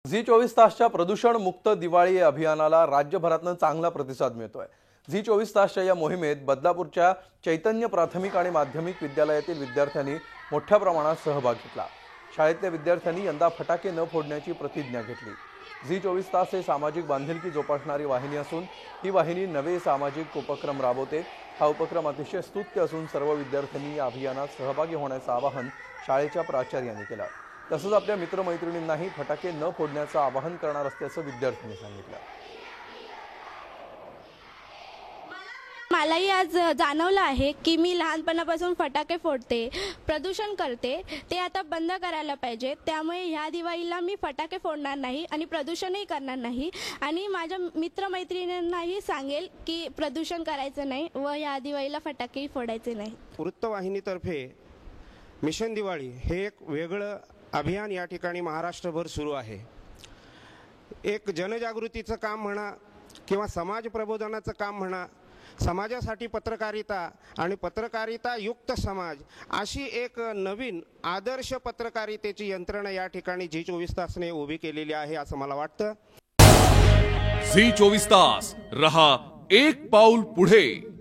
Zee 24 तासच्या प्रदूषण मुक्त दिवाळी अभियानाला राज्यभरातून चांगला प्रतिसाद मिळतोय। झी 24 तासच्या या मोहिमेत बदलापूरच्या चैतन्य प्राथमिक आणि माध्यमिक विद्यालयातील विद्यार्थ्यांनी मोठ्या प्रमाणात सहभाग घेतला। शाळेतल्या विद्यार्थ्यांनी यंदा फटाके न फोडण्याची प्रतिज्ञा घेतली। झी 24 तास हे सामाजिक बांधिलकी जोपासणारी वाहिनी असून ही वाहिनी नवे सामाजिक उपक्रम राबवते। हा उपक्रम अतिशय स्तुत्य असून सर्व विद्यार्थ्यांनी या अभियानात सहभागी होण्याचं आवाहन शाळेच्या प्राचार्यांनी केलं। तसंच आपल्या मित्रमैत्रिणींनाही फटाके न फोडण्याचं आवाहन करणार असल्याचं विद्यार्थ्यांनी सांगितलं। मलाही आज जाणवलं आहे की मी लहानपणापासून फटाके फोडते, प्रदूषण करते, ते आता बंद करायला पाहिजे। त्यामुळे ह्या दिवाळीला मी फटाके फोडणार नाही आणि प्रदूषणही करणार नाही आणि माझ्या मित्रमैत्रिणींनाही सांगेल की प्रदूषण करायचं नाही व ह्या दिवाळीला फटाकेही फोडायचे नाही। वृत्तवाहिनीतर्फे मिशन दिवाळी हे एक वेगळं अभियान या ठिकाणी महाराष्ट्रभर सुरू आहे। एक जनजागृतीचं काम म्हणा किंवा समाज प्रबोधनाचं काम म्हणा, समाजासाठी पत्रकारिता आणि पत्रकारिता युक्त समाज अशी एक नवीन आदर्श पत्रकारितेची यंत्रणा या ठिकाणी झी 24 तासने उभी केलेली आहे असं मला वाटतं। झी 24 तास रहा एक पाऊल पुढे।